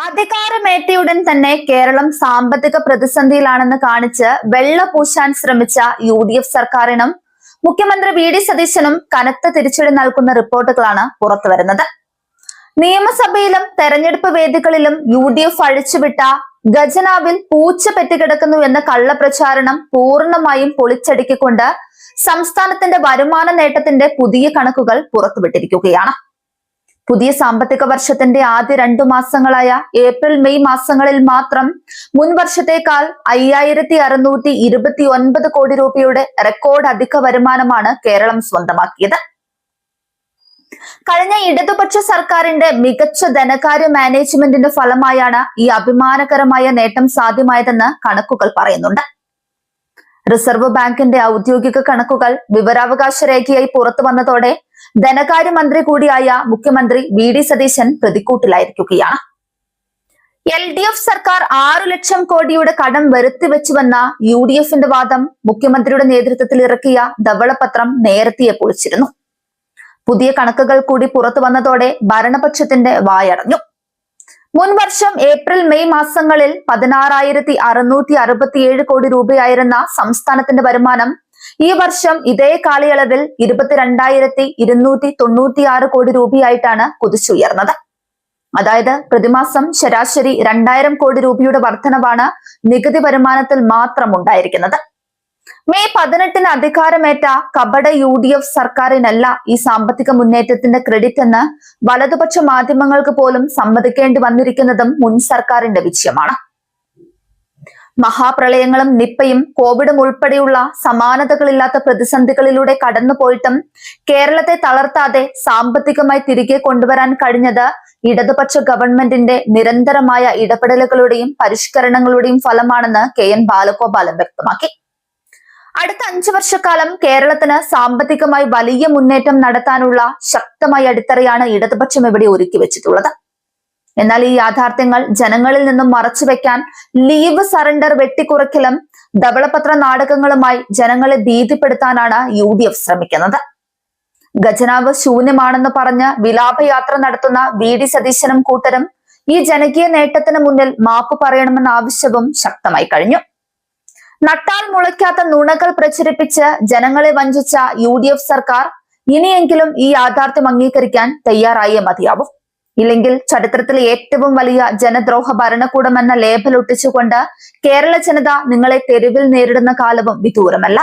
അധികാരമേറ്റയുടൻ തന്നെ കേരളം സാമ്പത്തിക പ്രതിസന്ധിയിലാണെന്ന് കാണിച്ച് വെള്ള പൂശാൻ ശ്രമിച്ച UDF സർക്കാരിനും മുഖ്യമന്ത്രി VD സതീശനും കനത്ത തിരിച്ചടി നൽകുന്ന റിപ്പോർട്ടുകളാണ് പുറത്തുവരുന്നത്. നിയമസഭയിലും തെരഞ്ഞെടുപ്പ് വേദികളിലും UDF അഴിച്ചുവിട്ട ഖജനാവിൽ പൂച്ച പെറ്റുകിടക്കുന്നു എന്ന കള്ളപ്രചാരണം പൂർണ്ണമായും പൊളിച്ചടുക്കിക്കൊണ്ട് സംസ്ഥാനത്തിന്റെ വരുമാന നേട്ടത്തിന്റെ പുതിയ കണക്കുകൾ പുറത്തുവിട്ടിരിക്കുകയാണ്. പുതിയ സാമ്പത്തിക വർഷത്തിന്റെ ആദ്യ 2 മാസങ്ങളായ ഏപ്രിൽ മെയ് മാസങ്ങളിൽ മാത്രം മുൻ വർഷത്തേക്കാൾ 5629 കോടി രൂപയുടെ റെക്കോർഡ് അധിക വരുമാനമാണ് കേരളം സ്വന്തമാക്കിയത്. കഴിഞ്ഞ ഇടതുപക്ഷ സർക്കാരിന്റെ മികച്ച ധനകാര്യ മാനേജ്മെന്റിന്റെ ഫലമായാണ് ഈ അഭിമാനകരമായ നേട്ടം സാധ്യമായതെന്ന് കണക്കുകൾ പറയുന്നുണ്ട്. റിസർവ് ബാങ്കിന്റെ ഔദ്യോഗിക കണക്കുകൾ വിവരാവകാശ രേഖയായി പുറത്തു വന്നതോടെ ധനകാര്യമന്ത്രി കൂടിയായ മുഖ്യമന്ത്രി VD സതീശൻ പ്രതിക്കൂട്ടിലായിരിക്കുകയാണ്. LDF സർക്കാർ 6 ലക്ഷം കോടിയുടെ കടം വരുത്തിവെച്ചുവെന്ന UDFന്റെ വാദം മുഖ്യമന്ത്രിയുടെ നേതൃത്വത്തിൽ ഇറക്കിയ ധവളപത്രം നേരത്തെ പൊളിച്ചിരുന്നു. പുതിയ കണക്കുകൾ കൂടി പുറത്തു വന്നതോടെ ഭരണപക്ഷത്തിന്റെ വായടഞ്ഞു. മുൻ വർഷം ഏപ്രിൽ മെയ് മാസങ്ങളിൽ 16,667 കോടി രൂപയായിരുന്ന സംസ്ഥാനത്തിന്റെ വരുമാനം ഈ വർഷം ഇതേ കാലയളവിൽ 22,296 കോടി രൂപയായിട്ടാണ് കുതിച്ചുയർന്നത്. അതായത് പ്രതിമാസം ശരാശരി 2000 കോടി രൂപയുടെ വർധനവാണ് നികുതി വരുമാനത്തിൽ മാത്രം ഉണ്ടായിരിക്കുന്നത്. മെയ് 18 അധികാരമേറ്റ കപട UDF സർക്കാരിനല്ല ഈ സാമ്പത്തിക മുന്നേറ്റത്തിന്റെ ക്രെഡിറ്റ് എന്ന് വലതുപക്ഷ മാധ്യമങ്ങൾക്ക് പോലും സമ്മതിക്കേണ്ടി വന്നിരിക്കുന്നതും മുൻ സർക്കാരിന്റെ വിജയമാണ്. മഹാപ്രളയങ്ങളും നിപ്പയും കോവിഡും ഉൾപ്പെടെയുള്ള സമാനതകളില്ലാത്ത പ്രതിസന്ധികളിലൂടെ കടന്നുപോയിട്ടും കേരളത്തെ തളർത്താതെ സാമ്പത്തികമായി തിരികെ കൊണ്ടുവരാൻ കഴിഞ്ഞത് ഇടതുപക്ഷ ഗവൺമെന്റിന്റെ നിരന്തരമായ ഇടപെടലുകളുടെയും പരിഷ്കരണങ്ങളുടെയും ഫലമാണെന്ന് KN ബാലഗോപാലൻ വ്യക്തമാക്കി. അടുത്ത 5 വർഷക്കാലം കേരളത്തിന് സാമ്പത്തികമായി വലിയ മുന്നേറ്റം നടത്താനുള്ള ശക്തമായ അടിത്തറയാണ് ഇടതുപക്ഷം ഇവിടെ ഒരുക്കി വെച്ചിട്ടുള്ളത്. എന്നാൽ ഈ യാഥാർത്ഥ്യങ്ങൾ ജനങ്ങളിൽ നിന്നും മറച്ചുവെക്കാൻ ലീവ് സറണ്ടർ വെട്ടിക്കുറയ്ക്കലും ധവളപത്ര നാടകങ്ങളുമായി ജനങ്ങളെ ഭീതിപ്പെടുത്താനാണ് UDF ശ്രമിക്കുന്നത്. ഖജനാവ് ശൂന്യമാണെന്ന് പറഞ്ഞ് വിലാപയാത്ര നടത്തുന്ന VD സതീശനും കൂട്ടരും ഈ ജനകീയ നേട്ടത്തിന് മുന്നിൽ മാപ്പ് പറയണമെന്ന ആവശ്യവും ശക്തമായി കഴിഞ്ഞു. നട്ടാൽ മുളയ്ക്കാത്ത നുണകൾ പ്രചരിപ്പിച്ച് ജനങ്ങളെ വഞ്ചിച്ച UDF സർക്കാർ ഇനിയെങ്കിലും ഈ യാഥാർത്ഥ്യം അംഗീകരിക്കാൻ തയ്യാറായേ മതിയാവും. ഇല്ലെങ്കിൽ ചരിത്രത്തിലെ ഏറ്റവും വലിയ ജനദ്രോഹ ഭരണകൂടം എന്ന ലേബൽ ഒട്ടിച്ചുകൊണ്ട് കേരള ജനത നിങ്ങളെ തെരുവിൽ നേരിടുന്ന കാലവും വിദൂരമല്ല.